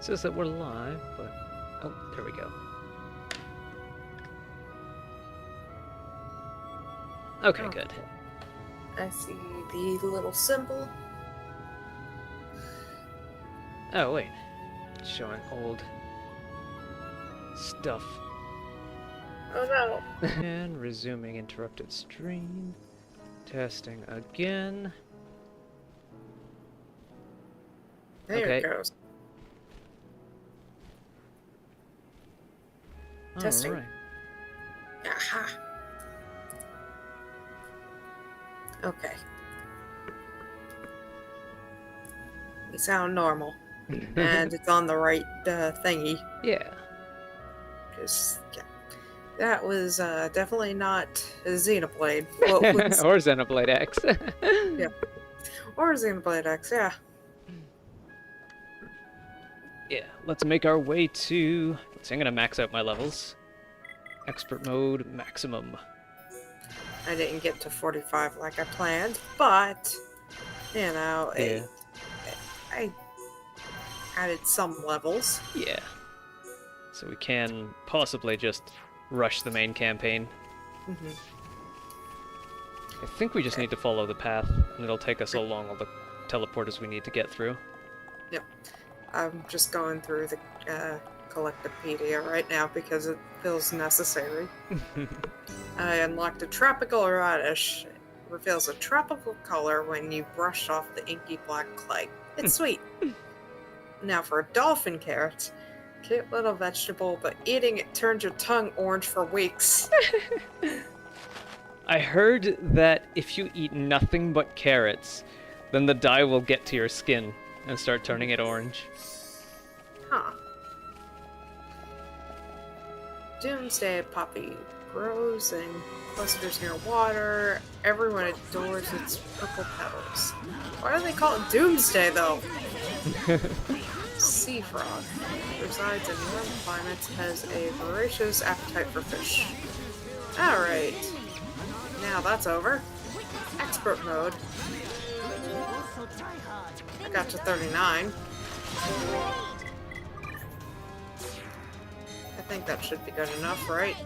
says that we're live, but... Oh, there we go. Okay, good. I see the little symbol. Oh, wait. It's showing old stuff. Oh no. And resuming interrupted stream. Testing again. There Okay. it goes. Testing. Alright. Aha. Okay. You sound normal. And it's on the right thingy. Yeah. Because, yeah. That was definitely not Xenoblade. What was... Or Xenoblade X. Yeah. Or Xenoblade X, yeah. Yeah, let's make our way to... Let's see, I'm gonna max out my levels. Expert mode, maximum. I didn't get to 45 like I planned, but, you know, Yeah. I added some levels. Yeah. So we can possibly just rush the main campaign. Mm-hmm. I think we just need to follow the path, and it'll take us along all the teleporters we need to get through. Yep. I'm just going through the Collectopedia right now because it feels necessary. I unlocked a tropical radish. It reveals a tropical color when you brush off the inky black clay. It's sweet. Now for a dolphin carrot. Cute little vegetable, but eating it turns your tongue orange for weeks. I heard that if you eat nothing but carrots, then the dye will get to your skin and start turning it orange. Huh. Doomsday poppy grows in clusters near water. Everyone adores its purple petals. Why do they call it Doomsday, though? Sea frog resides in warm climates, has a voracious appetite for fish. Alright. Now that's over. Expert mode. I got to 39. I think that should be good enough, right?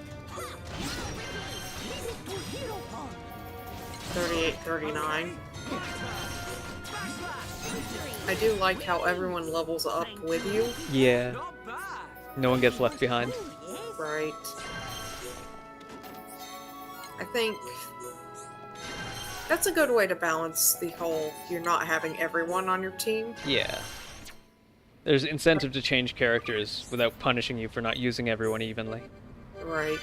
38, 39. I do like how everyone levels up with you. Yeah. No one gets left behind. Right. I think that's a good way to balance the whole you're not having everyone on your team. Yeah. There's incentive to change characters without punishing you for not using everyone evenly. Right.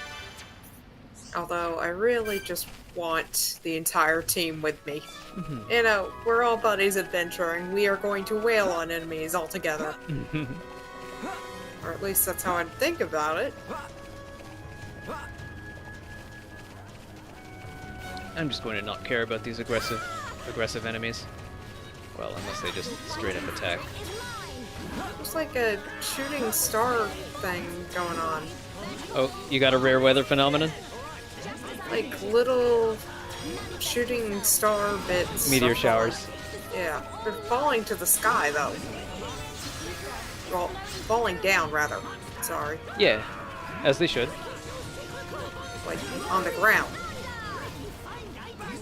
Although I really just want the entire team with me. You know, we're all buddies adventuring. We are going to wail on enemies all together. Or at least that's how I'd think about it. I'm just going to not care about these aggressive enemies. Well, unless they just straight up attack. There's like a shooting star thing going on. Oh, you got a rare weather phenomenon? Like little shooting star bits. Meteor are showers. falling. Yeah, they're falling to the sky though. Well, falling down rather. Sorry. Yeah, as they should. Like on the ground.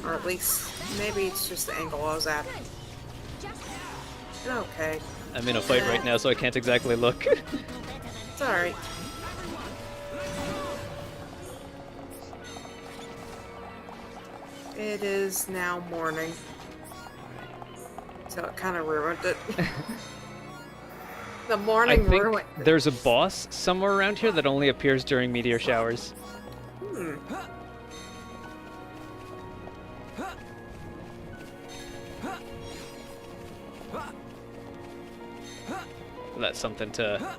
Or at least, maybe it's just the angle I was at. Okay. I'm in a fight right now, so I can't exactly look. It's alright. It is now morning. So it kind of ruined it. The I morning think ruined it. there's a boss somewhere around here that only appears during meteor showers. That's something to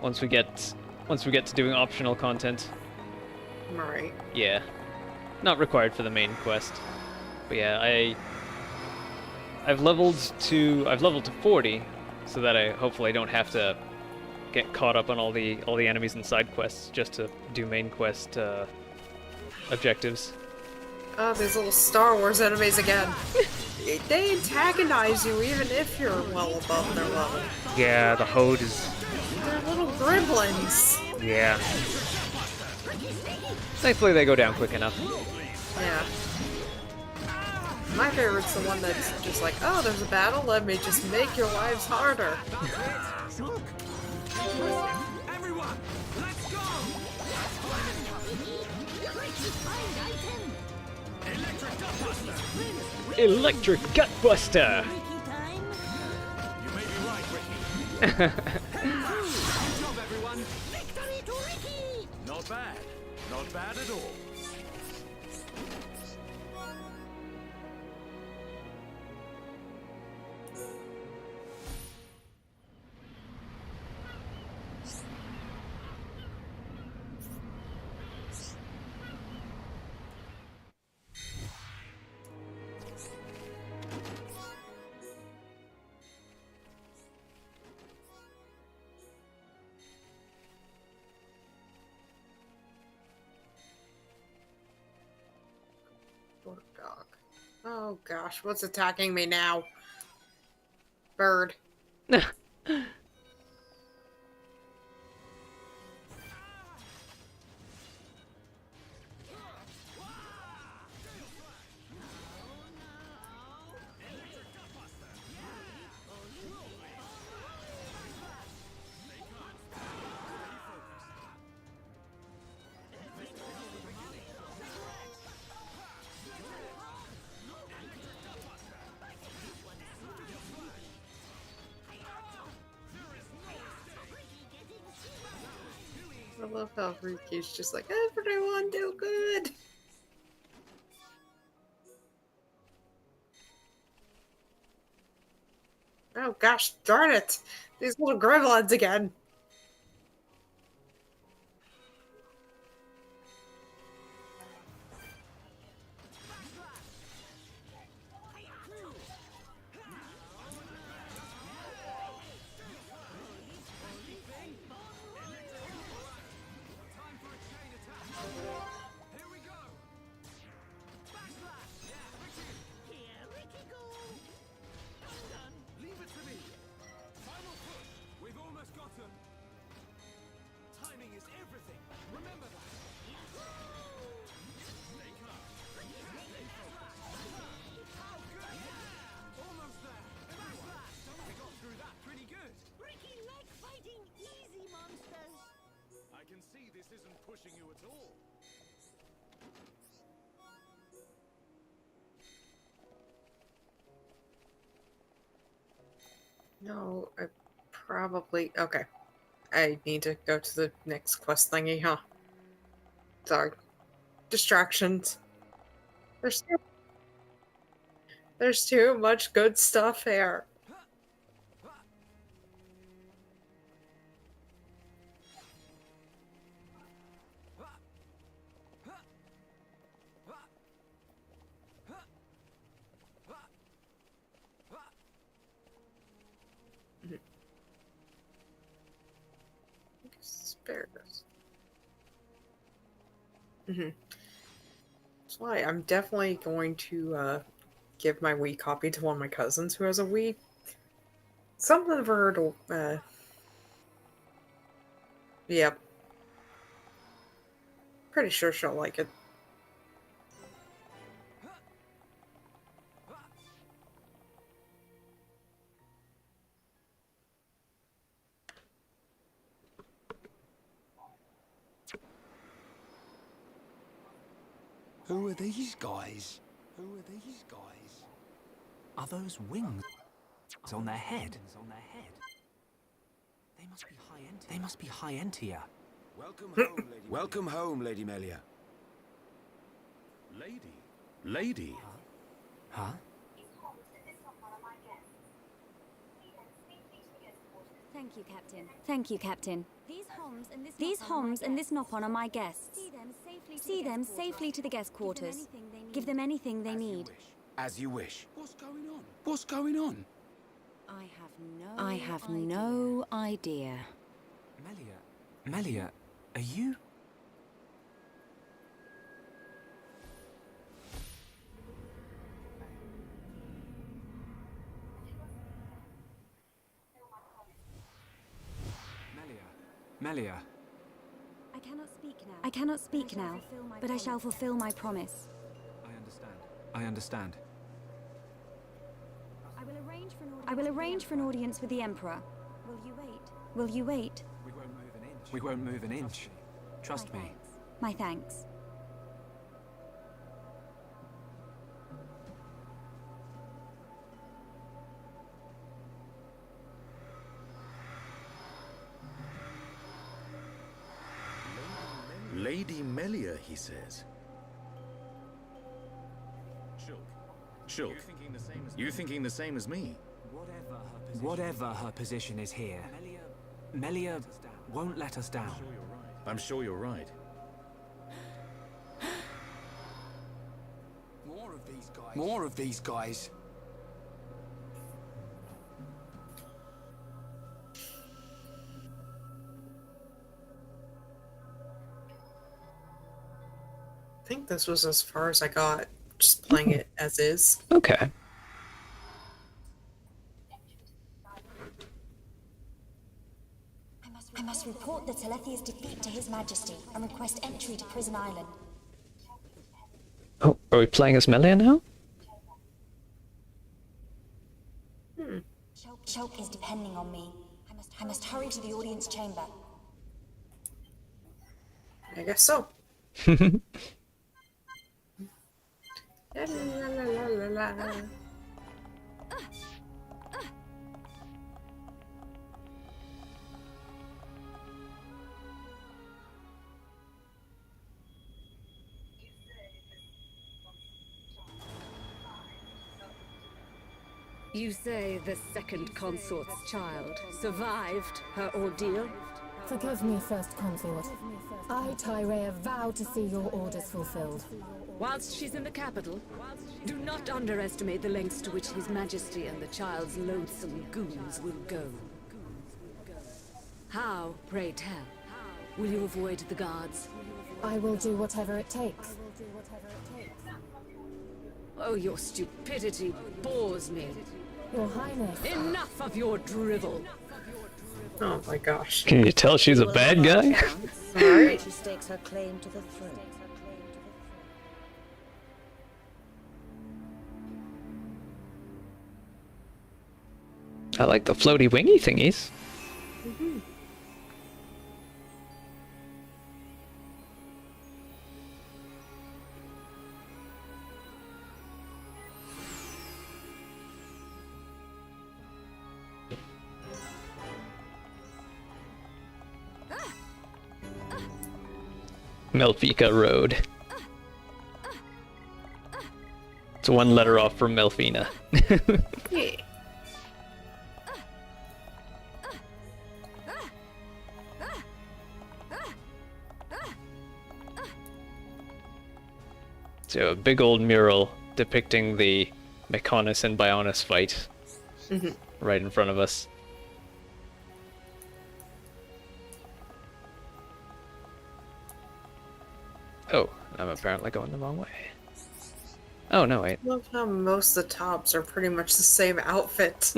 once we get to doing optional content. Right. Yeah. Not required for the main quest. But yeah, I've leveled to 40 so that I hopefully don't have to get caught up on all the enemies and side quests just to do main quest objectives. Oh, these little Star Wars enemies again. They antagonize you even if you're well above their level. Yeah, the Horde is little gremlins. Yeah. Thankfully they go down quick enough. Yeah. My favorite's the one that's just like, oh, there's a battle, let me just make your lives harder. Everyone, let's go! Electric Gutbuster! Electric Gutbuster! You may be right, Ricky. Good job, everyone! Victory to Ricky! Not bad. Not bad at all. Poor dog. Oh gosh, what's attacking me now? Bird. I love how Riki's just like, everyone do good. Oh gosh, darn it! These little gremlins again. Leave it to me. Final push. We've almost got him. Timing is everything. Remember that. Stay calm. Stay focused. Oh, good. Almost there. Everyone, we got through that pretty good. Ricky like fighting easy monsters. I can see this isn't pushing you at all. No, I probably... Okay. I need to go to the next quest thingy, huh? Sorry. Distractions. There's too much good stuff here. Asparagus. That's why I'm definitely going to give my Wii copy to one of my cousins who has a Wii. Some of her, yep. Pretty sure she'll like it. Who are these guys? Who are these guys? Are those wings on their head? They must be high end. They must be high end here. Welcome home, Lady Melia. Lady? Huh? Thank you, Captain. Thank you, Captain. These homs and this knock-on are my guests. See them safely to the guest quarters. Give them anything they need. As you wish. What's going on? What's going on? I have no idea. Melia, are you? Melia. I cannot speak now, but I shall fulfill my promise. I understand. I will arrange for an audience with the Emperor. Will you wait? We won't move an inch. Trust me. My thanks. Lady Melia, he says. Shulk, you thinking the same as me? Whatever her position is here, Melia won't let us down. I'm sure you're right. More of these guys. I think this was as far as I got, just playing it as is. Okay. I must report the Telethia's defeat to His Majesty and request entry to Prison Island. Oh, are we playing as Melia now? Shulk is depending on me. I must hurry to the audience chamber. I guess so. La, la, la, la, la, la. You say the second consort's child survived her ordeal? Forgive me, First Consort. I, Tyrea, vow to see your orders fulfilled. Whilst she's in the capital, do not underestimate the lengths to which His Majesty and the child's loathsome goons will go. How, pray tell, will you avoid the guards? I will do whatever it takes. Oh, your stupidity bores me. Your Highness. Enough of your drivel. Oh my gosh. Can you tell she's a bad guy? Alright. She stakes her claim to the throne. I like the floaty wingy thingies. Melfika Road. It's one letter off from Melfina. Yeah. So a big old mural depicting the Mechonis and Bionis fight right in front of us. Oh, I'm apparently going the wrong way. Oh, no, wait. Love how most of the tops are pretty much the same outfit.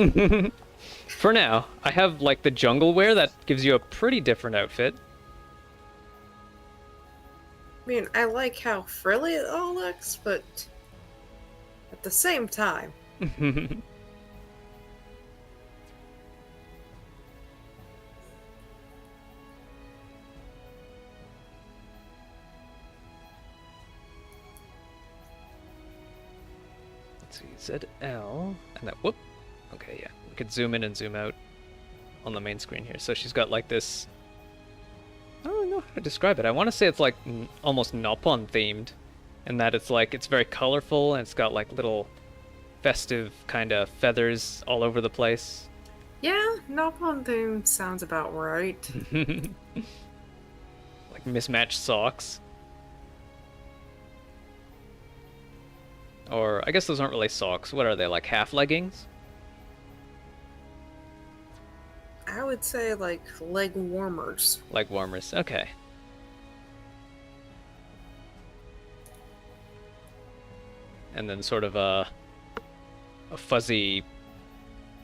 For now, I have, like, the jungle wear that gives you a pretty different outfit. I mean, I like how frilly it all looks, but at the same time. Let's see, ZL, and that, whoop. Okay, yeah, we could zoom in and zoom out on the main screen here. So she's got, like, this, I don't really know how to describe it. I want to say it's, like, almost Nopon themed, in that it's, like, it's very colorful, and it's got, like, little festive kind of feathers all over the place. Yeah, Nopon theme sounds about right. Like mismatched socks. Or, I guess those aren't really socks. What are they, like half leggings? I would say, like, leg warmers. Leg warmers, okay. And then sort of a fuzzy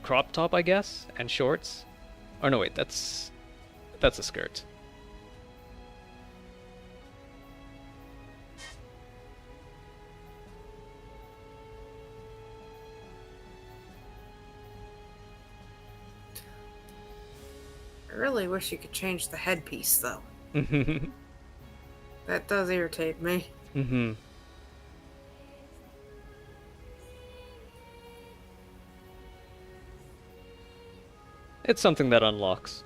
crop top, I guess, and shorts. Oh no, wait, that's That's a skirt. I really wish you could change the headpiece, though. Mm-hmm. That does irritate me. Mm-hmm. It's something that unlocks.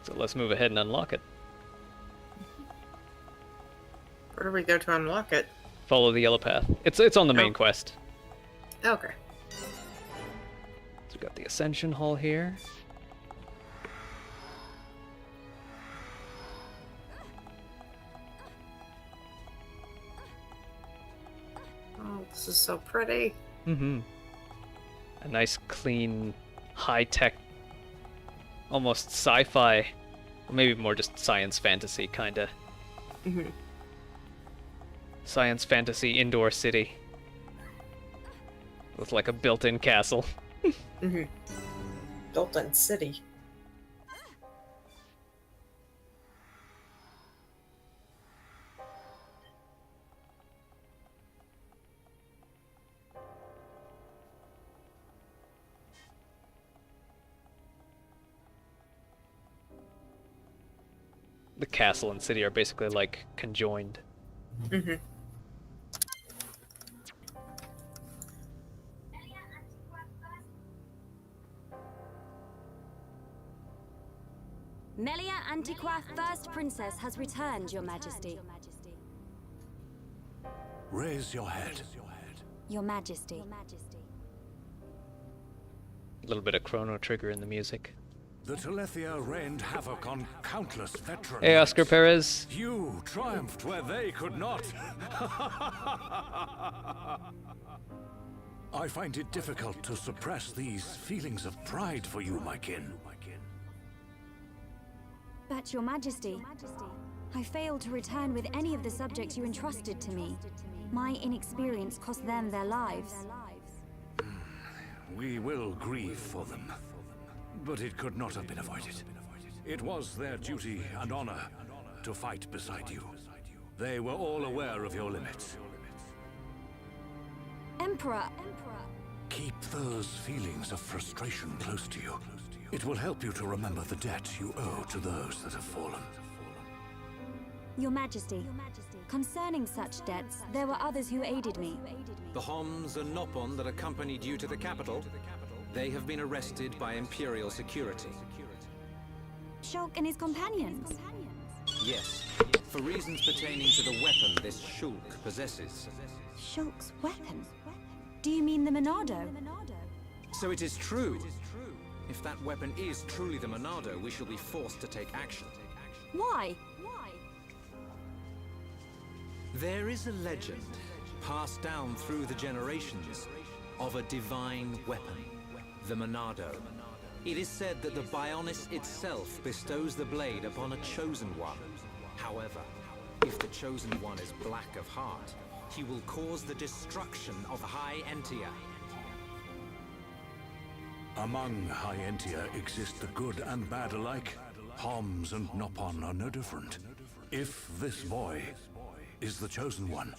So let's move ahead and unlock it. Where do we go to unlock it? Follow the yellow path. It's on the main Oh. quest. Okay. So we've got the Ascension Hall here. Oh, this is so pretty. Mm-hmm. A nice, clean, high-tech, almost sci-fi, or maybe more just science fantasy kind of. Mm-hmm. Science fantasy indoor city. With like a built-in castle. Mm-hmm. Built-in city. The castle and city are basically like conjoined. Mm-hmm. Melia Antiqua, First Princess, has returned, Your Majesty. Raise your head. Your Majesty. A little bit of Chrono Trigger in the music. The Telethia rained havoc on countless veterans. Hey, Oscar Perez. You triumphed where they could not. I find it difficult to suppress these feelings of pride for you, my kin. But, Your Majesty, I failed to return with any of the subjects you entrusted to me. My inexperience cost them their lives. We will grieve for them, but it could not have been avoided. It was their duty and honor to fight beside you. They were all aware of your limits. Emperor! Keep those feelings of frustration close to you. It will help you to remember the debt you owe to those that have fallen. Your Majesty, concerning such debts, there were others who aided me. The Homs and Nopon that accompanied you to the capital, they have been arrested by Imperial security. Shulk and his companions? Yes, for reasons pertaining to the weapon this Shulk possesses. Shulk's weapon? Do you mean the Monado? So it is true. If that weapon is truly the Monado, we shall be forced to take action. Why? There is a legend, passed down through the generations, of a divine weapon, the Monado. It is said that the Bionis itself bestows the blade upon a chosen one. However, if the chosen one is black of heart, he will cause the destruction of High Entia. Among High Entia exist the good and bad alike. Homs and Nopon are no different. If this boy is the chosen one,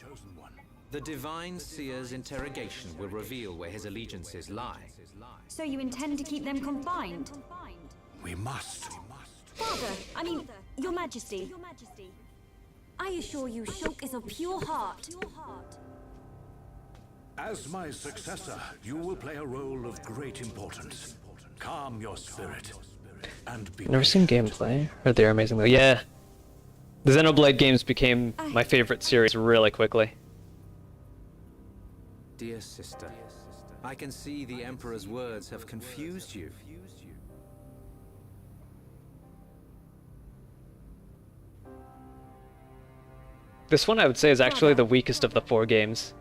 The Divine Seer's interrogation will reveal where his allegiances lie. So you intend to keep them confined? we must. Your Majesty. I assure you, Shulk is of pure heart. As my successor, you will play a role of great importance. Calm your spirit and be Never seen gameplay. Heard they're amazing though. Yeah. The Xenoblade games became my favorite series really quickly. Dear sister, I can see the Emperor's words have confused you. This one I would say is actually the weakest of the 4 games.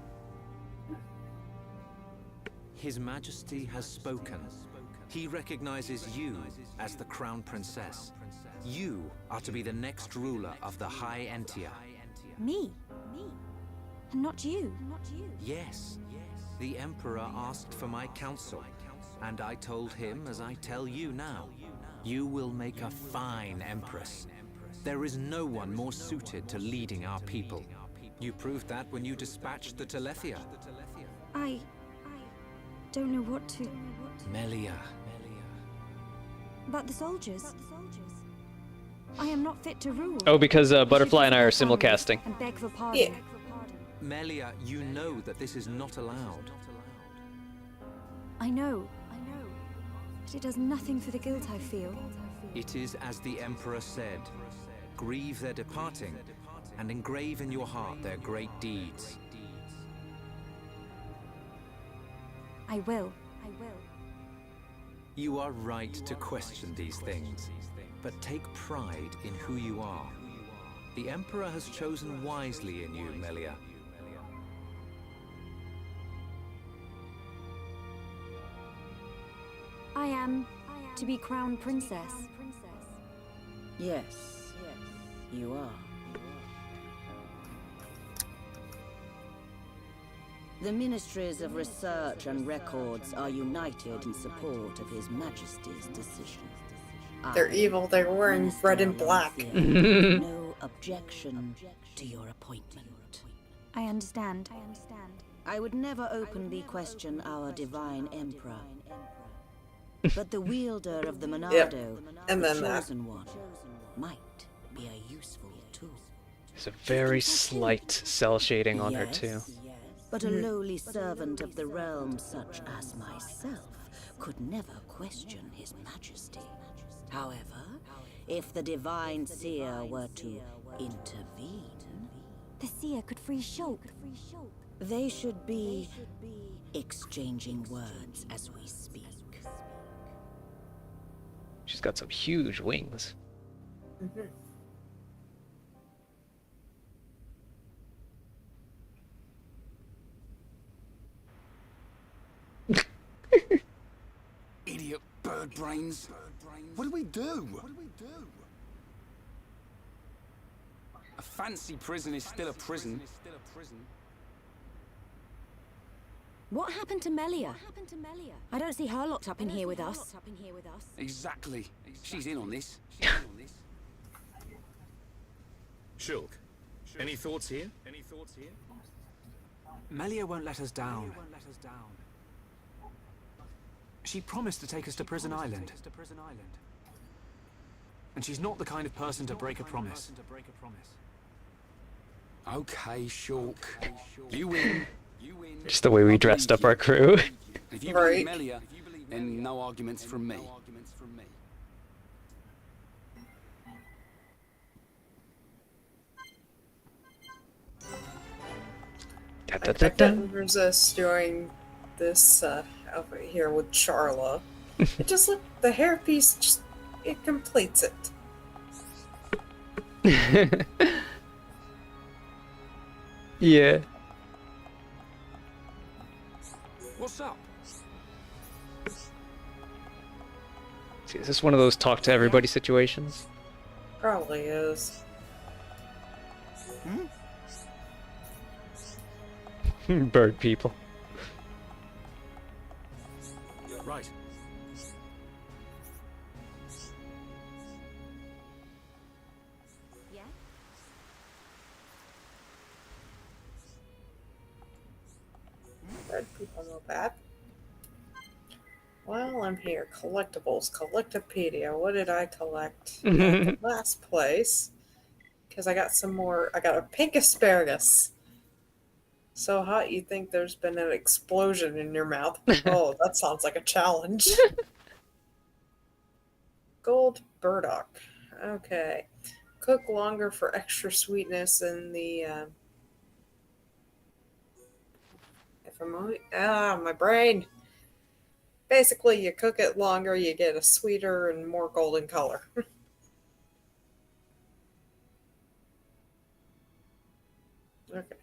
His Majesty has spoken. He recognizes you as the Crown Princess. You are to be the next ruler of the High Entia. Me? And not you? Yes. The Emperor asked for my counsel, and I told him as I tell you now. You will make a fine Empress. There is no one more suited to leading our people. You proved that when you dispatched the Telethia. I don't know what to... Melia. But the soldiers... I am not fit to rule. Oh, because Butterfly and I are simulcasting. And beg for pardon. Yeah. Melia, you know that this is not allowed. I know. But it does nothing for the guilt I feel. It is as the Emperor said. Grieve their departing, and engrave in your heart their great deeds. I will. You are right to question these things, but take pride in who you are. The Emperor has chosen wisely in you, Melia. I am to be crown princess. Yes, you are. The Ministries of Research and Records are united in support of His Majesty's decision. They're evil, they're wearing red and black. No objection to your appointment. I understand. I would never openly question our divine Emperor. But the wielder of the Monado, and the then that. chosen one, might be a useful tool. There's a very slight cell shading on her too. But a lowly servant of the realm such as myself could never question His Majesty. However, if the divine seer were to intervene... The seer could free Shulk. They should be exchanging words as we speak. She's got some huge wings. Idiot bird brains. What do we do? A fancy prison is still a prison. What happened to Melia? I don't see her locked up in here with us. Exactly. She's in on this. Shulk, any thoughts here? Melia won't let us down. She promised to take us to Prison Island. And she's not the kind of person to break a promise. Okay, Shulk. You win. Just the way we dressed up our crew. If you Right. believe Melia, then no arguments from me. Da, I da, da, da. couldn't resist doing this over here with Charla. It just look the hairpiece just it completes it. Yeah. What's up? See, is this one of those talk to everybody situations? Probably is. Bird people. Right. Yeah? Red people know that. Well, I'm here. Collectibles. Collectopedia. What did I collect? At the last place. Because I got some more. I got a pink asparagus. So hot you think there's been an explosion in your mouth. Oh, that sounds like a challenge. Gold burdock. Okay. Cook longer for extra sweetness in the... my brain. Basically, you cook it longer, you get a sweeter and more golden color. Okay.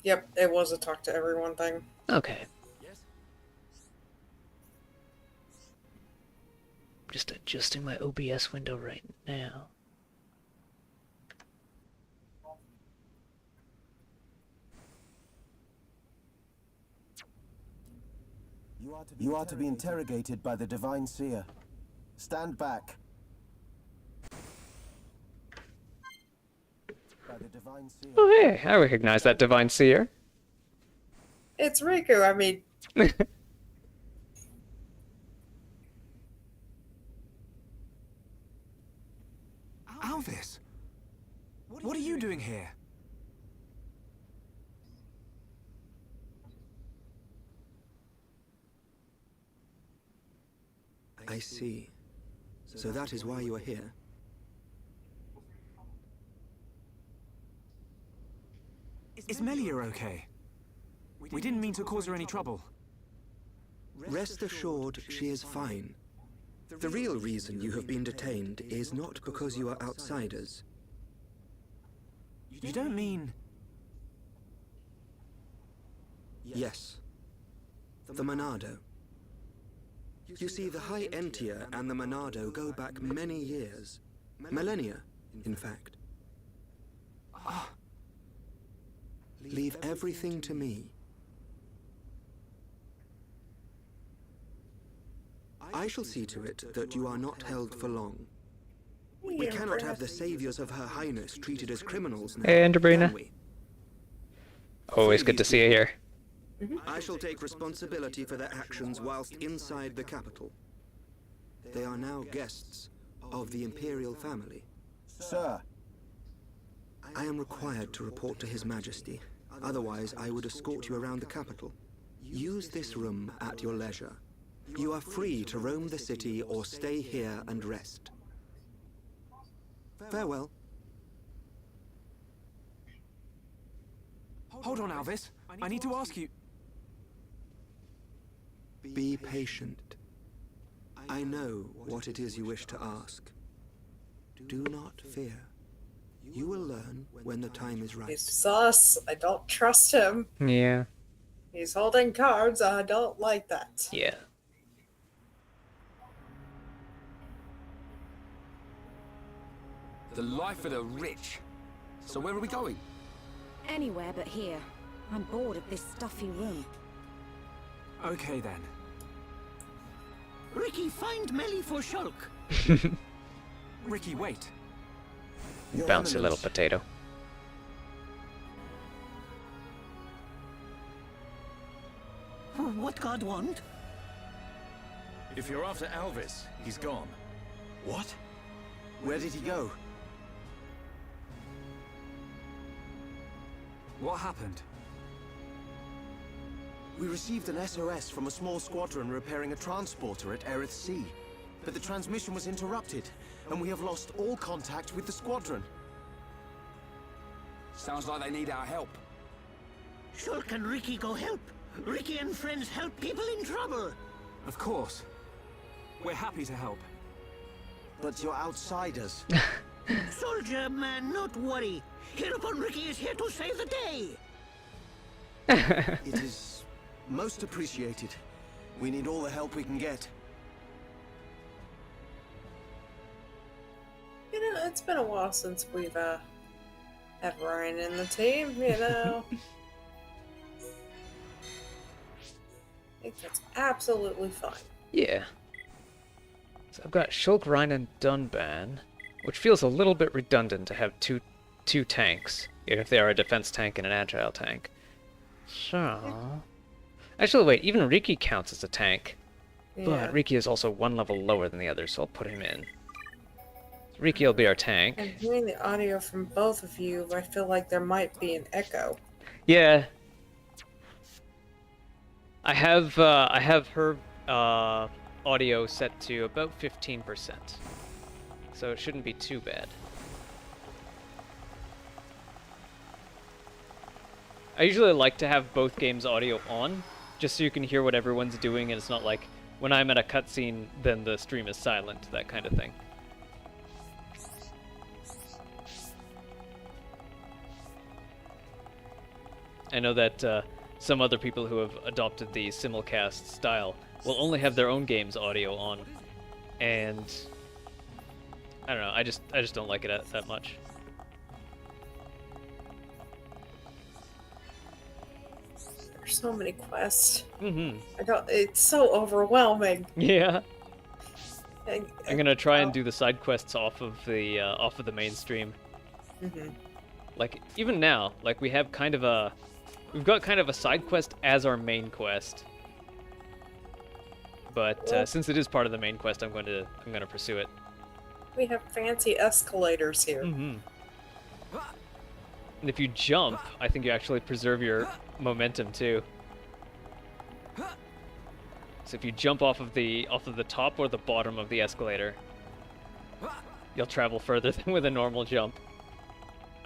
Yep, it was a talk to everyone thing. Okay. just adjusting my OBS window right now. You are to be interrogated by the Divine Seer. Stand back. By the Divine Seer. Oh, hey, I recognize that Divine Seer. It's Riku, I mean... Alvis! What are you doing here? I see. So that is why you are here. Is Melia okay? We didn't mean to cause her any trouble. Rest assured, she is fine. The real reason you have been detained is not because you are outsiders. You don't mean... Yes. The Monado. You see, the High Entia and the Monado go back many years. Millennia, in fact. Leave everything to me. I shall see to it that you are not held for long. We cannot have the saviors of Her Highness treated as criminals now, Hey, Enderbrina. can we? Always good to see you here. I shall take responsibility for their actions whilst inside the capital. They are now guests of the Imperial family. Sir. I am required to report to His Majesty. Otherwise, I would escort you around the capital. Use this room at your leisure. You are free to roam the city or stay here and rest. Farewell. Hold on, Alvis. I need to ask you... Be patient. I know what it is you wish to ask. Do not fear. You will learn when the time is right. He's sus. I don't trust him. Yeah. He's holding cards. I don't like that. Yeah. The life of the rich. So where are we going? Anywhere but here. I'm bored of this stuffy room. Okay then. Ricky, find Melly for Shulk. Ricky, wait. Bouncy little potato. What God want? If you're after Alvis, he's gone. What? Where did he go? What happened? We received an SOS from a small squadron repairing a transporter at Erith Sea. But the transmission was interrupted, and we have lost all contact with the squadron. Sounds like they need our help. Shulk and Ricky go help. Ricky and friends help people in trouble. Of course. We're happy to help. But you're outsiders. Soldier man, not worry. Hereupon Ricky is here to save the day. It is most appreciated. We need all the help we can get. You know, it's been a while since we've had Ryan in the team, you know. I think that's absolutely fine. Yeah. So I've got Shulk, Rhine, and Dunban, which feels a little bit redundant to have two tanks, even if they are a defense tank and an agile tank. So... Actually, wait, even Riki counts as a tank. Yeah. But Riki is also one level lower than the others, so I'll put him in. Riki will be our tank. And hearing the audio from both of you, I feel like there might be an echo. Yeah. I have her audio set to about 15%. So it shouldn't be too bad. I usually like to have both games' audio on, just so you can hear what everyone's doing, and it's not like when I'm at a cutscene, then the stream is silent, that kind of thing. I know that some other people who have adopted the simulcast style will only have their own game's audio on. and I don't know. I just don't like it that much. There's so many quests. Mm-hmm. It's so overwhelming. Yeah. I'm gonna try and oh. do the side quests off of the mainstream. Mm-hmm. Like even now, like we've got kind of a side quest as our main quest. But since it is part of the main quest, I'm gonna pursue it. We have fancy escalators here. Mm-hmm. And if you jump, I think you actually preserve your momentum too. So if you jump off of the top or the bottom of the escalator, you'll travel further than with a normal jump.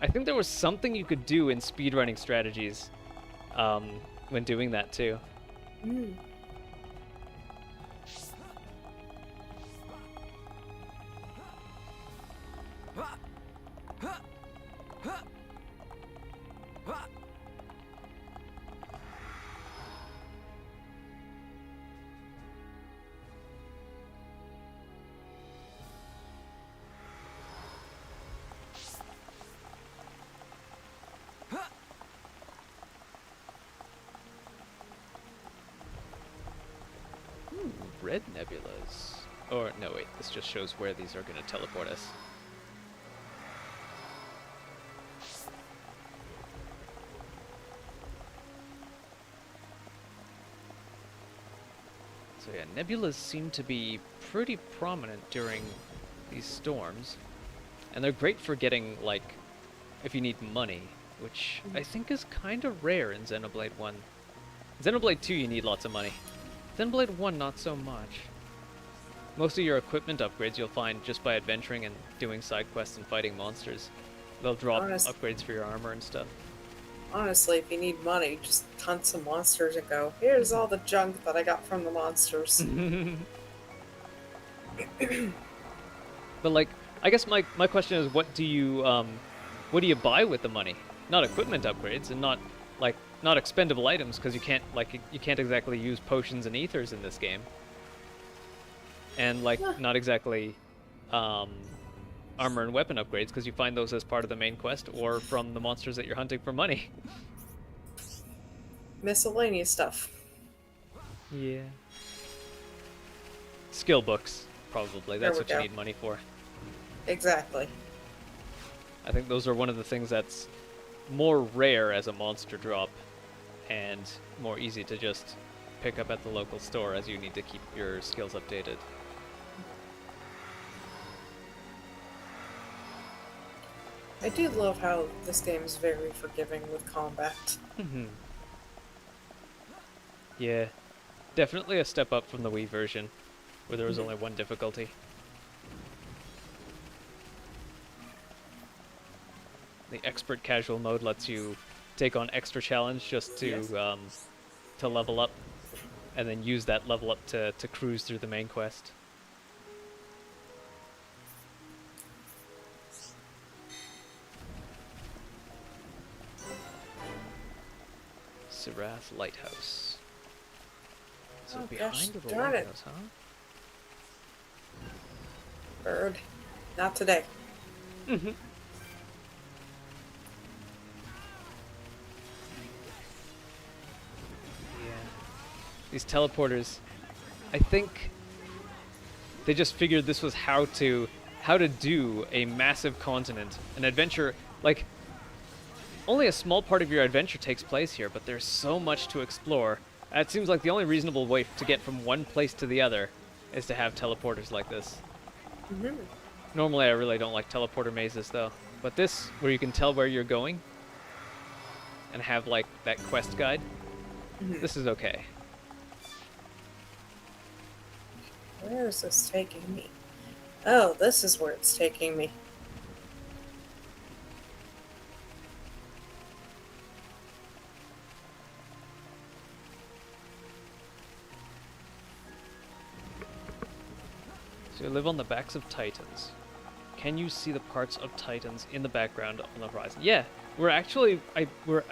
I think there was something you could do in speedrunning strategies when doing that too. Mm. Red nebulas. Or, no, wait, this just shows where these are going to teleport us. So yeah, nebulas seem to be pretty prominent during these storms. And they're great for getting, like, if you need money, which I think is kind of rare in Xenoblade 1. Xenoblade 2, you need lots of money. Xenoblade 1, not so much. Most of your equipment upgrades you'll find just by adventuring and doing side quests and fighting monsters. They'll drop upgrades for your armor and stuff. Honestly, if you need money, just hunt some monsters and go, here's all the junk that I got from the monsters. But like, I guess my question is, what do you buy with the money? Not equipment upgrades and not expendable items, because you can't exactly use potions and ethers in this game. And not exactly armor and weapon upgrades, because you find those as part of the main quest or from the monsters that you're hunting for money. Miscellaneous stuff. Yeah. Skill books, probably. That's what you need money for. Exactly. I think those are one of the things that's more rare as a monster drop and more easy to just pick up at the local store, as you need to keep your skills updated. I do love how this game is very forgiving with combat. Mm-hmm. Yeah, definitely a step up from the Wii version, where there was only one difficulty. The expert casual mode lets you take on extra challenge just to level up, and then use that level up to cruise through the main quest. Serath Lighthouse. So behind the lighthouse, huh? Bird. Not today. Mm-hmm. These teleporters, I think they just figured this was how to do a massive continent, an adventure. Like, only a small part of your adventure takes place here, but there's so much to explore. It seems like the only reasonable way to get from one place to the other is to have teleporters like this. Mm-hmm. Normally I really don't like teleporter mazes though, but this, where you can tell where you're going and have like that quest guide, this is okay. Where is this taking me? Oh, this is where it's taking me. So you live on the backs of titans. Can you see the parts of titans in the background on the horizon? Yeah, we're actually, I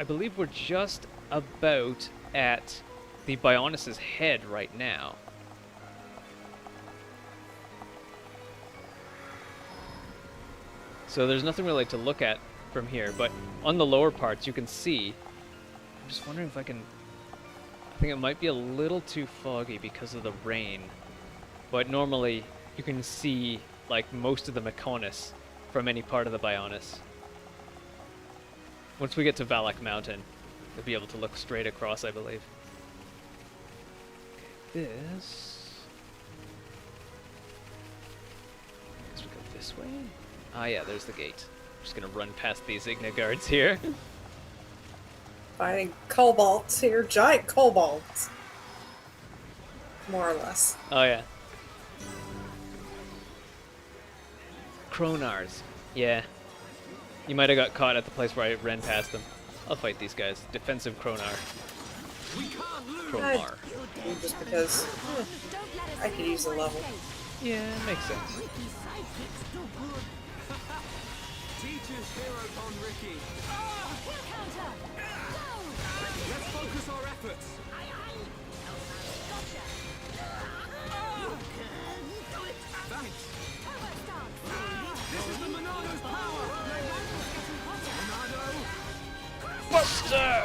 believe we're just about at the Bionis' head right now. So there's nothing really to look at from here, but on the lower parts you can see. I'm just wondering if I can... I think it might be a little too foggy because of the rain, but normally you can see like most of the Mechonis from any part of the Bionis. Once we get to Valak Mountain, you'll be able to look straight across, I believe. Okay, this... I guess we go this way? Ah yeah, there's the gate. I'm just gonna run past these Igna guards here. Fighting kobolds here, giant kobolds. More or less. Oh yeah. Kronars. Yeah. You might have got caught at the place where I ran past them. I'll fight these guys. Defensive Kronar. Kronar. Just because I could use a level. Yeah, makes sense. Teacher's hero on Ricky. Let's focus our efforts. Thanks. This is the Monado's power. Monado. Buster!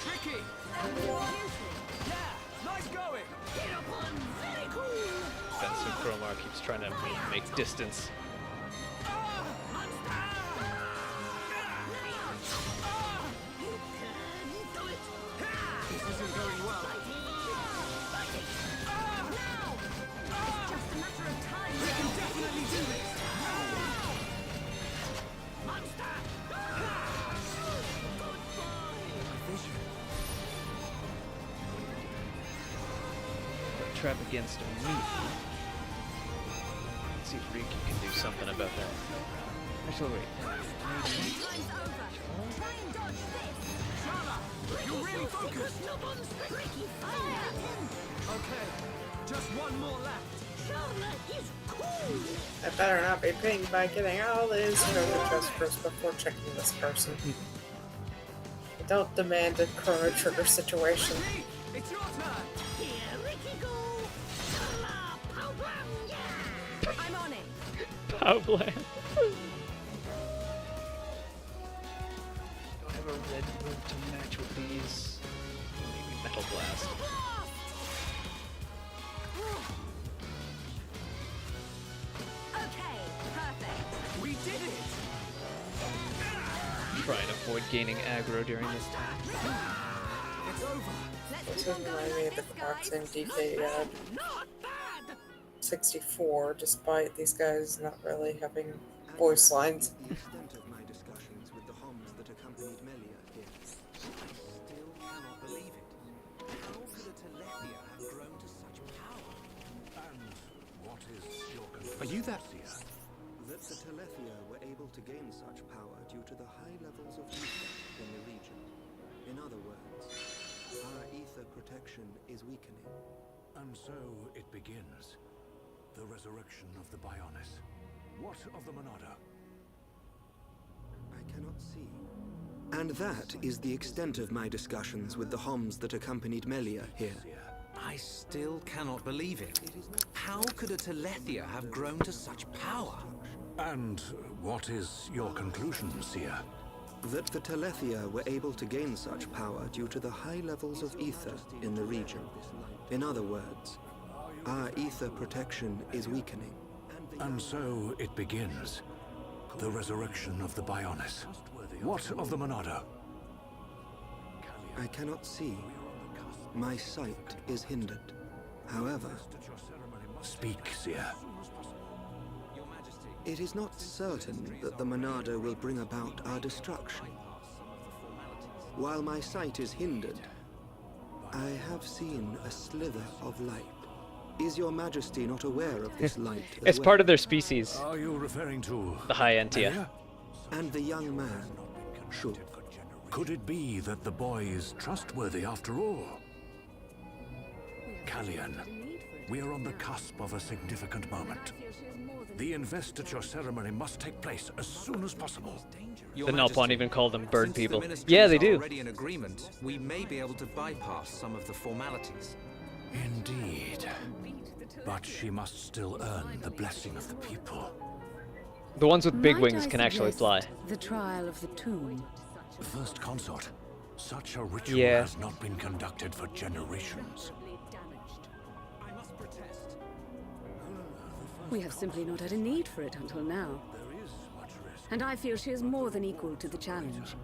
Ricky! Nice going! Defensive Kromar keeps trying to make distance. This isn't going well. It's just a matter of time. We can definitely do this! Trap against me. Let's see if Riki can do something about that. Actually, wait. Time's over. Try and dodge this. You're really focused! Ricky, fire at him. Okay, just one more left. I better not be pinged by getting all the Xenoblade transfers before checking this person. I don't demand a Chrono Trigger situation. It's your turn! I'm on it. Pow Blast. Do I have a red move to match with these? Maybe Metal Blast. Okay, perfect. We did it! Try and avoid gaining aggro during this time. It's over! This doesn't remind me of the Fox and DK 64, despite these guys not really having voice lines. The extent of my discussions with the Homs that accompanied Melia here. I still cannot believe it. How could a Telethia have grown to such power? And what is your conclusion? Are you that? That the Telethia were able to gain such power due to the high levels of ether in the region. In other words, our ether protection is weakening. And so it begins. The resurrection of the Bionis. What of the Monado? I cannot see. And that is the extent of my discussions with the Homs that accompanied Melia here. I still cannot believe it. How could a Telethia have grown to such power? And what is your conclusion, Seer? That the Telethia were able to gain such power due to the high levels of ether in the region. In other words, our ether protection is weakening. And so it begins. The resurrection of the Bionis. What of the Monado? I cannot see. My sight is hindered. However, Speak, Seer. it is not certain that the Monado will bring about our destruction. While my sight is hindered, I have seen a slither of light. Is your Majesty not aware of this light as It's well? part of their species. Are you referring to The High Entia. And the young man, Shulk. Could it be that the boy is trustworthy after all? Callian, we are on the cusp of a significant moment. The investiture ceremony must take place as soon as possible. The Nalpon even called them bird Since people. The ministries Yeah, they are do. already in agreement, we may be able to bypass some of the formalities. Indeed. But she must still earn the blessing of the people. The ones with big Might wings I can actually fly. suggest the trial of the tomb. First consort, such a ritual Yeah. has not been conducted for generations. We have simply not had a need for it until now. And I feel she is more than equal to the challenge.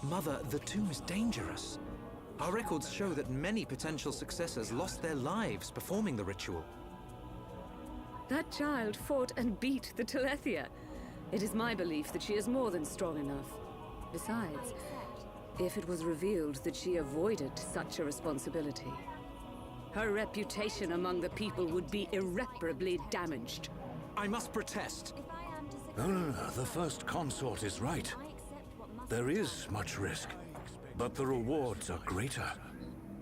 Mother, the tomb is dangerous. Our records show that many potential successors lost their lives performing the ritual. That child fought and beat the Telethia. It is my belief that she is more than strong enough. Besides, if it was revealed that she avoided such a responsibility, her reputation among the people would be irreparably damaged. I must protest. No, the first consort is right. There is much risk, but the rewards are greater.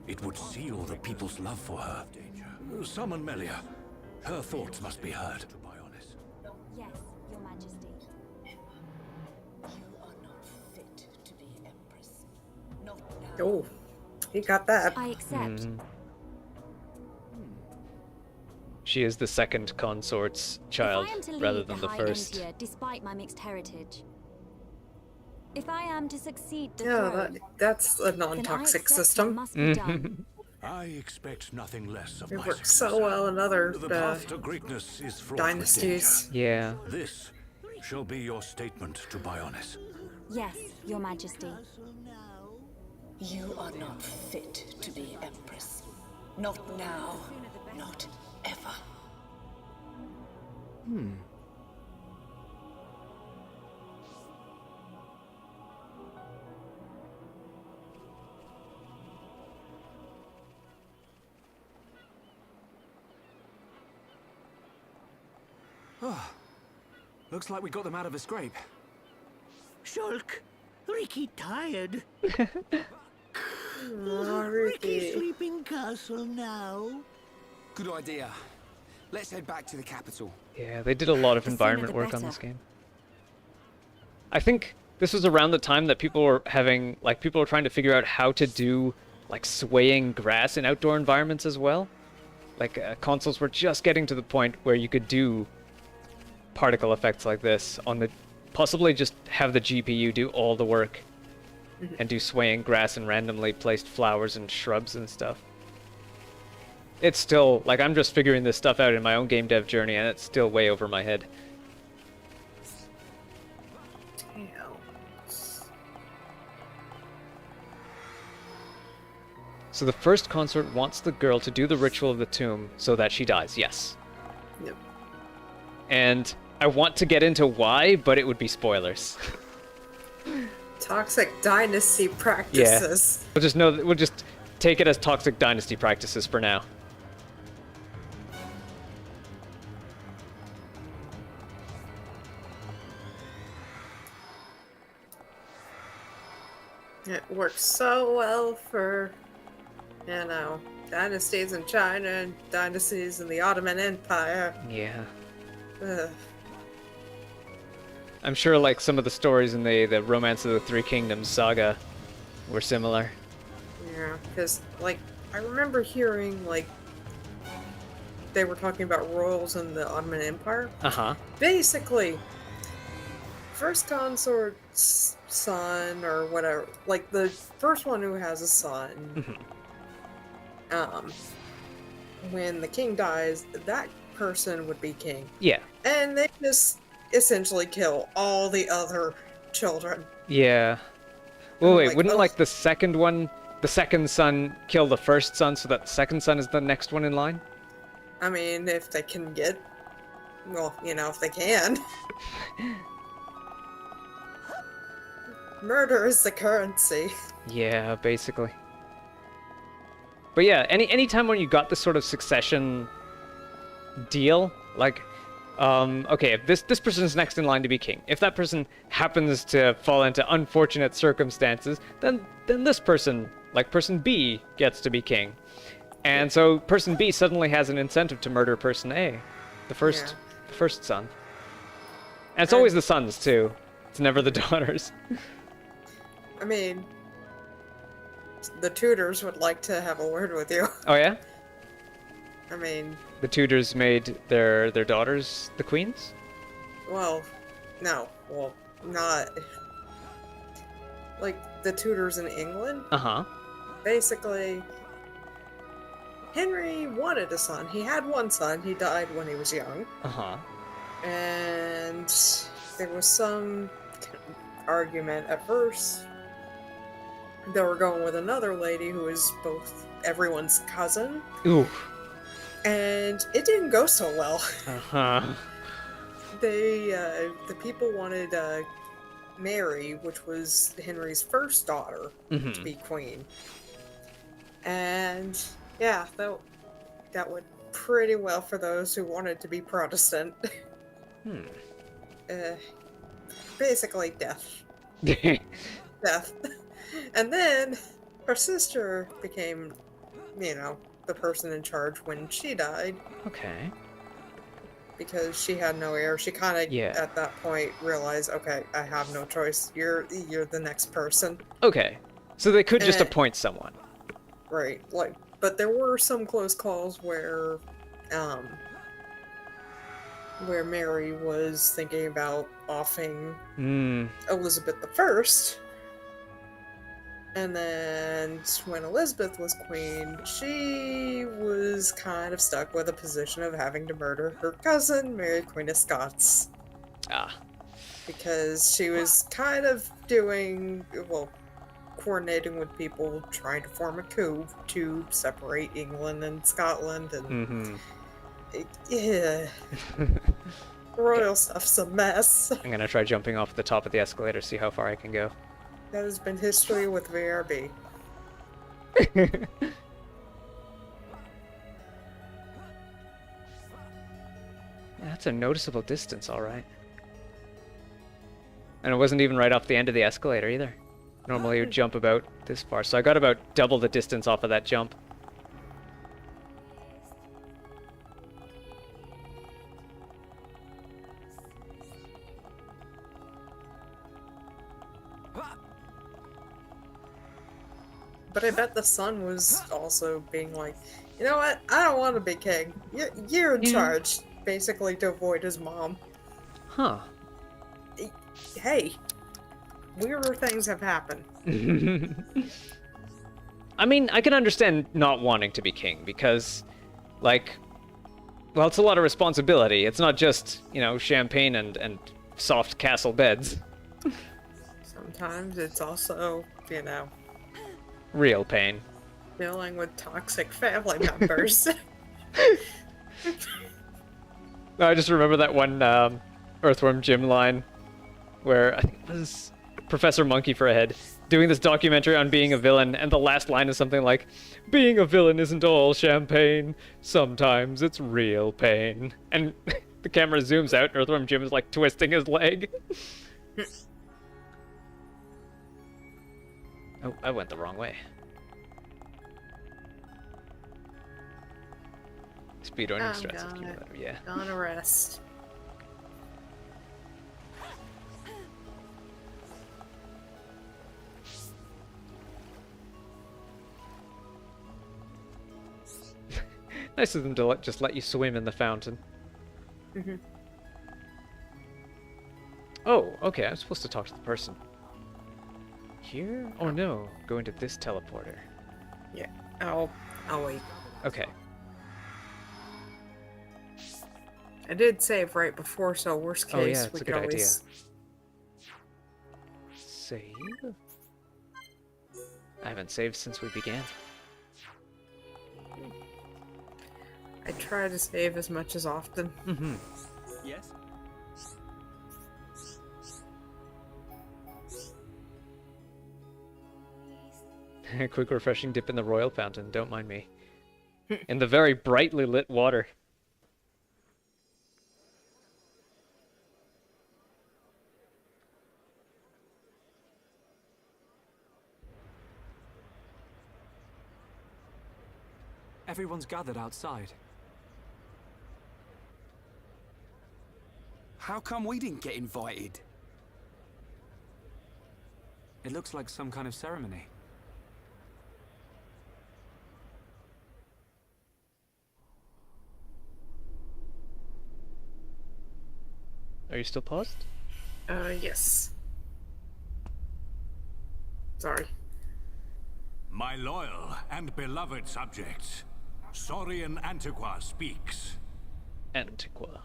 It would seal the people's love for her. Summon Melia. Her thoughts must be heard. Yes, Your Majesty. Oh, he got that. I accept. She is the second consort's child If I am to lead rather than the High first. End here, despite my mixed heritage, if I am to succeed the Yeah, throne, that's a then I non-toxic accept system. what must be done. I expect nothing less of It my works successor. so well in other The path to greatness is fraught with dynasties. danger. Yeah. This shall be your statement to Bionis. Yes, Your Majesty. You are not fit to be Empress. Not now, not ever. Oh, looks like we got them out of a scrape. Shulk, Ricky tired. Oh, Ricky Ricky. sleeping castle now. Good idea. Let's head back to the capital. Yeah, they did a lot of The sooner environment the work on better. this game. I think this was around the time that people were having, like, people were trying to figure out how to do, like, swaying grass in outdoor environments as well. Like, consoles were just getting to the point where you could do particle effects like this on the, possibly just have the GPU do all the work and do swaying grass and randomly placed flowers and shrubs and stuff. It's still, like, I'm just figuring this stuff out in my own game dev journey, and it's still way over my head. So the first consort wants the girl to do the ritual of the tomb so that she dies, yes. Yep. And I want to get into why, but it would be spoilers. Toxic dynasty practices. Yeah. We'll just take it as toxic dynasty practices for now. It works so well for, you know, dynasties in China and dynasties in the Ottoman Empire. Yeah. Ugh. I'm sure, like, some of the stories in the Romance of the Three Kingdoms saga were similar. Yeah, because, like, I remember hearing, like, they were talking about royals in the Ottoman Empire. Uh-huh. Basically, first consort's son, or whatever, like, the first one who has a son, when the king dies, that person would be king. Yeah. And they just essentially kill all the other children. Yeah. Well, wait, like, wouldn't, oh. like, the second son kill the first son so that the second son is the next one in line? I mean, if they can get, well, you know, if they can. Murder is the currency. Yeah, basically. But yeah, any time when you got this sort of succession deal, like, Okay, if this person's next in line to be king. If that person happens to fall into unfortunate circumstances, then this person, like person B, gets to be king. And so person B suddenly has an incentive to murder person A, the first son. And it's always the sons too. It's never the daughters. I mean, the tutors would like to have a word with you. Oh yeah? I mean... The Tudors made their daughters the queens? Well, no. Well, not... Like, the Tudors in England? Uh-huh. Basically, Henry wanted a son. He had one son. He died when he was young. Uh-huh. And there was some argument at first. They were going with another lady who was both everyone's cousin. Ooh. And it didn't go so well. Uh-huh. The people wanted Mary, which was Henry's first daughter, to be queen. And yeah, that went pretty well for those who wanted to be Protestant. Basically death. Death. And then her sister became, the person in charge when she died. Okay. Because she had no heir. She kind of, at that point, realized, okay, I have no choice. You're the next person. Okay. So they could just appoint someone. Right. But there were some close calls where Mary was thinking about offing Elizabeth I. And then when Elizabeth was queen, she was kind of stuck with a position of having to murder her cousin, Mary Queen of Scots. Because she was kind of coordinating with people trying to form a coup to separate England and Scotland, and royal stuff's a mess. I'm gonna try jumping off the top of the escalator, see how far I can go. That has been history with VRB. Yeah, that's a noticeable distance, alright. And it wasn't even right off the end of the escalator either. Normally you would jump about this far, so I got about double the distance off of that jump. But I bet the son was also being like, you know what? I don't want to be king. You're in charge, basically to avoid his mom. Huh. Hey, weirder things have happened. I mean, I can understand not wanting to be king because, it's a lot of responsibility. It's not just, champagne and soft castle beds. Sometimes it's also, real pain. dealing with toxic family members. I just remember that one Earthworm Jim line where I think it was Professor Monkey for a Head doing this documentary on being a villain, and the last line is something like, "Being a villain isn't all champagne. Sometimes it's real pain." And the camera zooms out, and Earthworm Jim is like twisting his leg. Oh, I went the wrong way. Speedrunning stress. Yeah. Gonna rest. Nice of them to just let you swim in the fountain. Mm-hmm. Oh, okay, I'm supposed to talk to the person. Here? Oh no, go into this teleporter. Yeah, I'll wait. Okay. I did save right before, so worst case, oh yeah, we it's a could good always... idea. Save? I haven't saved since we began. I try to save as much as often. Mm-hmm. Yes? Quick refreshing dip in the royal fountain, don't mind me. In the very brightly lit water. Everyone's gathered outside. How come we didn't get invited? It looks like some kind of ceremony. Are you still paused? Yes. Sorry. My loyal and beloved subjects, Saurian Antiqua speaks. Antiqua.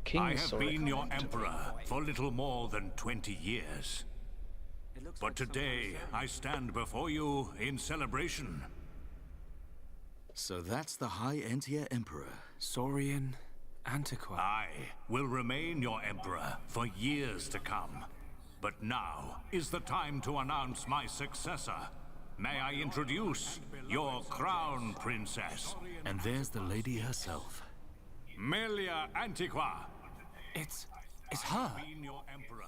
King I have Saurian been your Antiqua. emperor for little more than 20 years. But today, I stand before you in celebration. So that's the High Entia Emperor. Saurian Antiqua. I will remain your emperor for years to come. But now is the time to announce my successor. May I introduce your crown princess? And there's the lady herself. Melia Antiqua. It's her.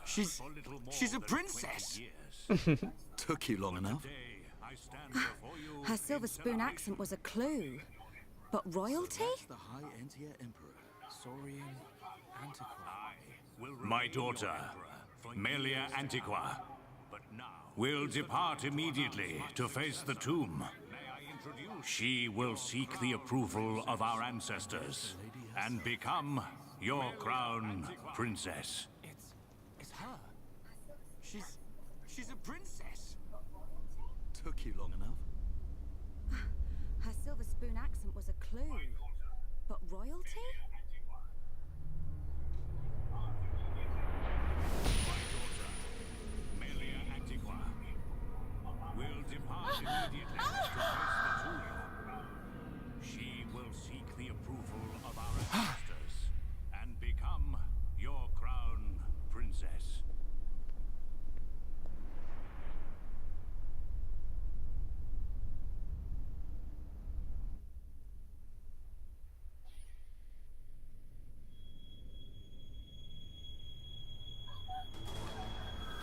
She's a princess. Took you long enough. Her silver spoon accent was a clue. But royalty? The High Entia Emperor, Saurian Antiqua. My daughter, Melia Antiqua, will depart immediately to face the tomb. She will seek the approval of our ancestors and become your crown princess. It's her. She's a princess. Took you long enough. Her silver spoon accent was a clue. But royalty? Melia Antiqua will depart immediately to face the tomb. She will seek the approval of our ancestors and become your crown princess.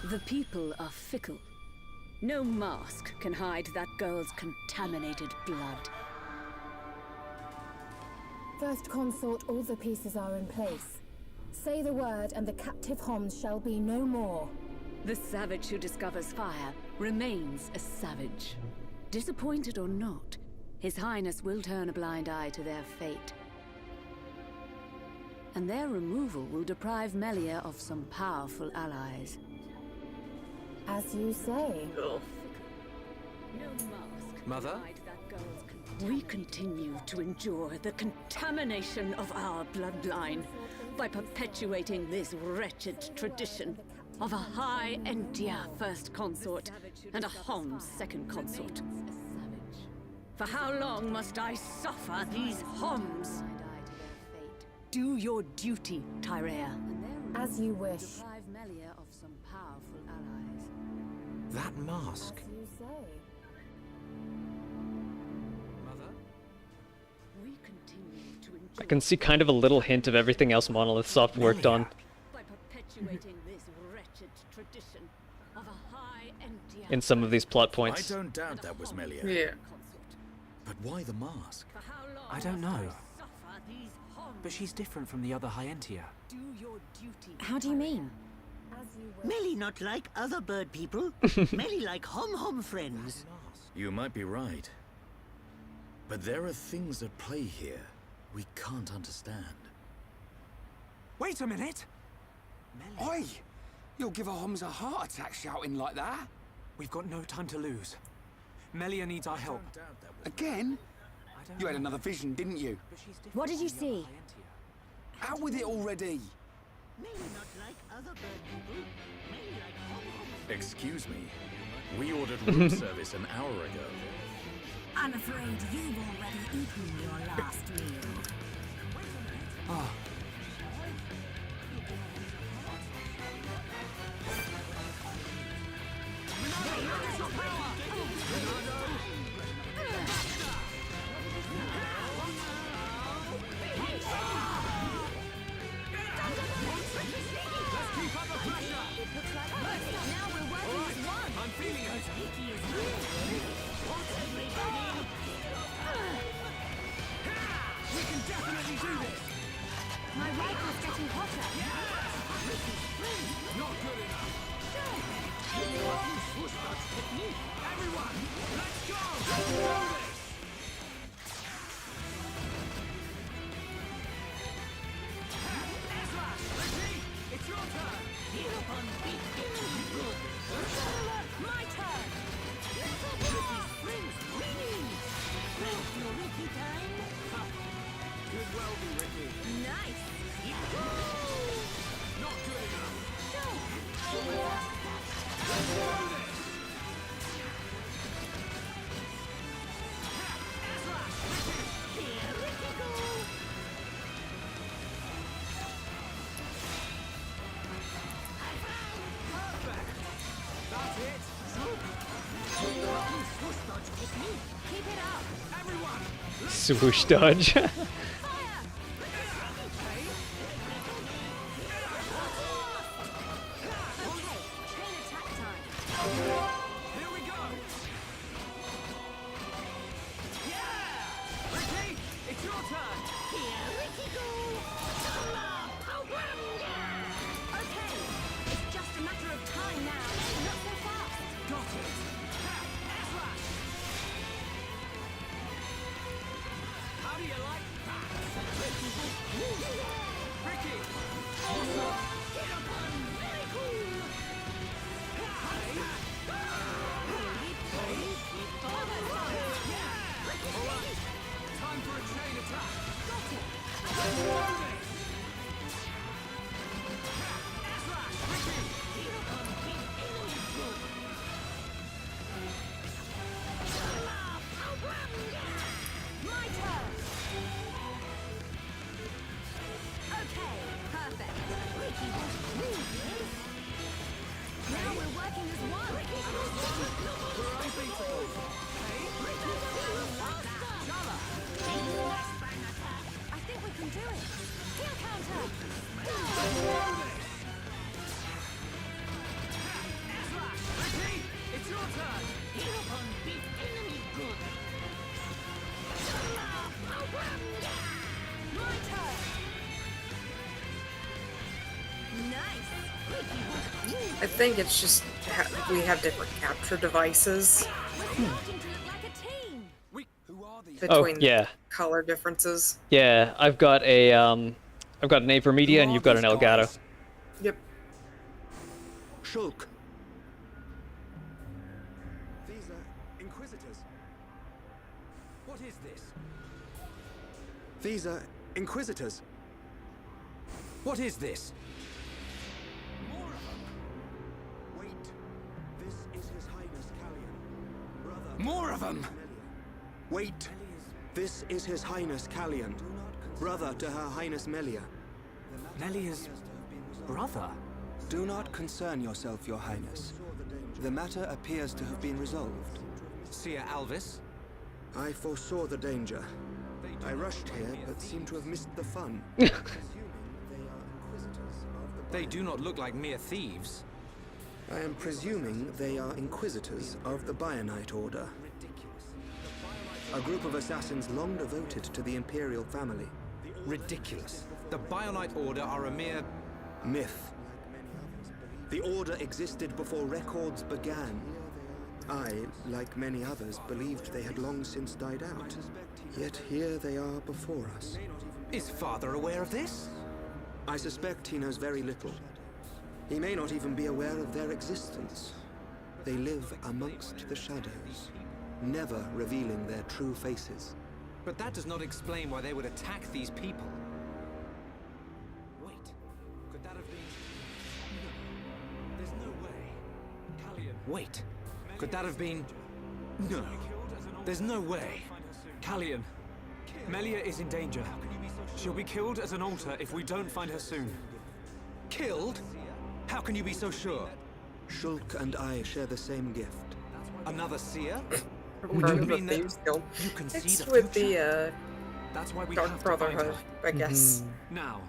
The people are fickle. No mask can hide that girl's contaminated blood. First Consort, all the pieces are in place. Say the word and the captive Homs shall be no more. The savage who discovers fire remains a savage. Disappointed or not, His Highness will turn a blind eye to their fate. And their removal will deprive Melia of some powerful allies. As you say. No mask Mother? can hide that girl's We continue to endure the contamination of our bloodline by perpetuating this wretched tradition of a High Entia first consort and a Homs second consort. For how long must I suffer these Homs? Do your duty, Tyrea. As you wish. Deprive Melia of some powerful allies. That mask. As you say. We continue to enjoy I can see kind of a little hint of everything else Monolith Soft worked on. by perpetuating this wretched tradition of a High Entia. In some of these plot I points. don't doubt that was Melia. Yeah. But why the mask? For how long I don't know. must I suffer these Homs? But she's different from the other High Entia. Do your duty. How do you mean? As you wish. Melly not like other bird people. Melly like hom friends. You might be right. But there are things at play here we can't understand. Wait a minute! Oi! You'll give a Homs a heart attack shouting like that? We've got no time to lose. Melia needs our help. Again? You had another vision, didn't you? What did you see? Out with it already! Melly not like other bird people. Melly like hom. Excuse me. We ordered room service an hour ago. I'm afraid you've already eaten your last meal. Ah, Now we're working as one. I'm feeling it. Keep it up. Swoosh dodge. I think it's just we have different capture devices between yeah. color differences. Yeah, I've got an Avermedia and you've got an Elgato. Yep. Shulk. These are Inquisitors. What is this? These are Inquisitors. What is this? Wait. This is His Highness Callian. Brother. More of them! Wait. This is His Highness Callian. Brother to Her Highness Melia. Melia's brother? Do not concern yourself, Your Highness. The matter appears to have been resolved. Seer Alvis? I foresaw the danger. I rushed here, but seem to have missed the fun. They do not look like mere thieves. I am presuming they are Inquisitors of the Bionite Order. A group of assassins long devoted to the Imperial family. Ridiculous. The Bionite Order are a mere... myth. The Order existed before records began. I, like many others, believed they had long since died out. Yet here they are before us. Is Father aware of this? I suspect he knows very little. He may not even be aware of their existence. They live amongst the shadows, never revealing their true faces. But that does not explain why they would attack these people. Wait, could that have been... No, there's no way. Callian. Wait, could that have been... No, there's no way. Callian, Melia is in danger. She'll be killed at an altar if we don't find her soon. Killed? How can you be so sure? Shulk and I share the same gift. Another seer? Would you mean that you can see it's the with future? the That's why we Dark have to find Brotherhood, her. I guess. Now.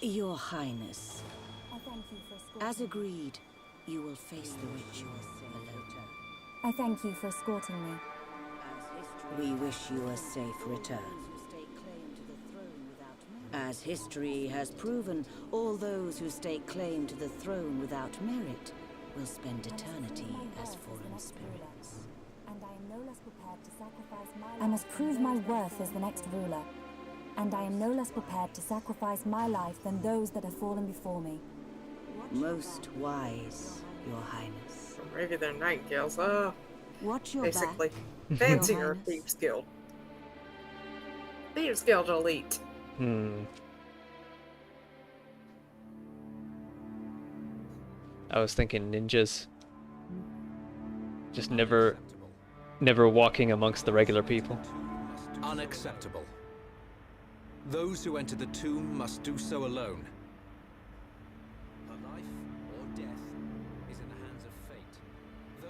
Your Highness, I thank you for escorting as agreed, you will face the ritual alone. I thank you for escorting me. We wish you a safe return. As history has proven, all those who stake claim to the throne without merit will spend eternity as fallen spirits. And I am no less prepared to sacrifice my life. I must prove my worth as the next ruler. And I am no less prepared to sacrifice my life than those that have fallen before me. Most wise, Your Highness. Maybe they're nightingales. Watch your basically. back. Fancier Your Thieves Guild. Thieves Guild Elite. I was thinking ninjas. Just never Never walking amongst the regular people. Unacceptable. Those who enter the tomb must do so alone.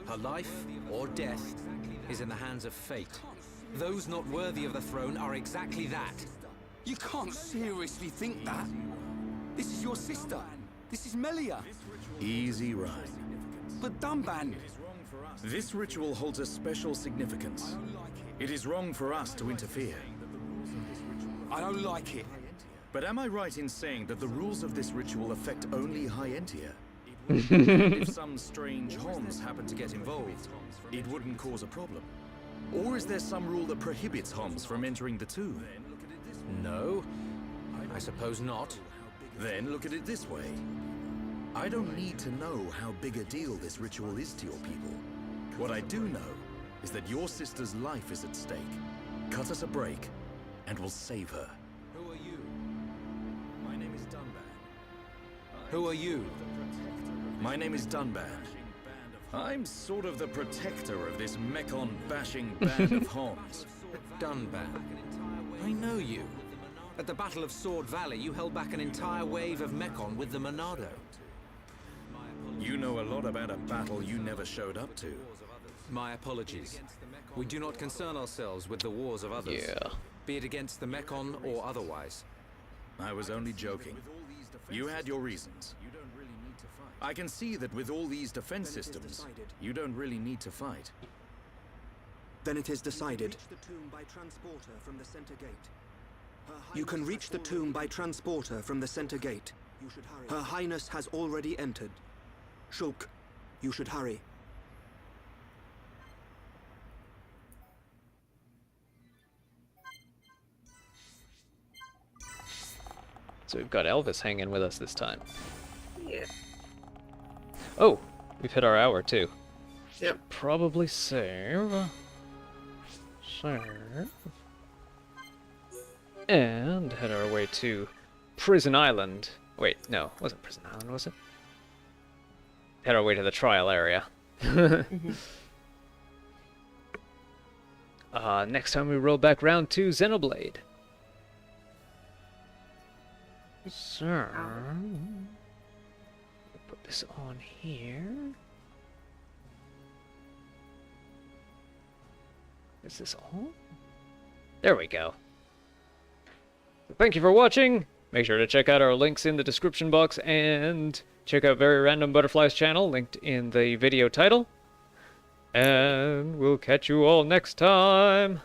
Her life or death is in the hands of fate. Those not worthy of the throne are exactly that. You can't seriously think that. This is your sister. This is Melia. Easy ride. But Dunban. This ritual holds a special significance. It is wrong for us to interfere. I don't like it. But am I right in saying that the rules of this ritual affect only High Entia? If some strange Homs happen to get involved, it wouldn't cause a problem. Or is there some rule that prohibits Homs from entering the tomb? No, I suppose not. Then look at it this way. I don't need to know how big a deal this ritual is to your people. What I do know is that your sister's life is at stake. Cut us a break, and we'll save her. Who are you? My name is Dunban. Who are you? My name is Dunban. I'm sort of the protector of this Mekon-bashing band of Homs. Dunban. I know you. At the Battle of Sword Valley, you held back an entire wave of Mekon with the Monado. You know a lot about a battle you never showed up to. My apologies. We do not concern ourselves with the wars of others. Yeah. Be it against the Mekon or otherwise. I was only joking. You had your reasons. I can see that with all these defense systems, you don't really need to fight. Then it is decided. You can reach the tomb by transporter from the center gate. Her Highness has already entered. Shulk, you should hurry. So we've got Elvis hanging with us this time. Yeah. Oh, we've hit our hour too. Yep. Probably save. Save. And head our way to Prison Island. Wait, no, it wasn't Prison Island, was it? Head our way to the trial area. Next time we roll back round to Xenoblade. So, put this on here. Is this all? There we go. Thank you for watching. Make sure to check out our links in the description box and check out Very Random Butterfly's channel linked in the video title. And we'll catch you all next time.